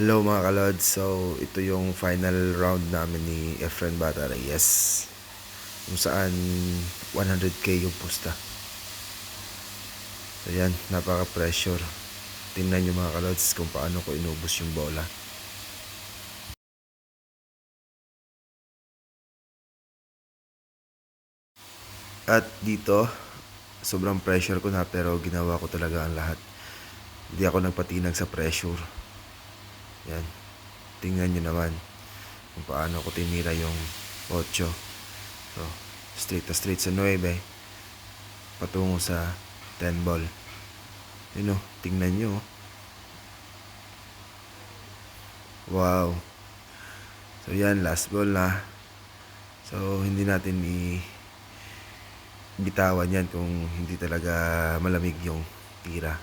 Hello mga kalods, so ito yung final round namin ni Efren Bata Reyes kung saan 100k yung pusta. So yan, napaka-pressure. Tingnan nyo mga kalods kung paano ko inubos yung bola. At dito, sobrang pressure ko na pero ginawa ko talaga ang lahat. Hindi ako nagpatinag sa pressure. Yan, tingnan nyo naman kung paano ko tinira yung 8. So, straight na straight sa 9 patungo sa 10 ball. Yun o, tingnan nyo. Wow. So yan, last ball na. So hindi natin bitawan yan kung hindi talaga malamig yung tira.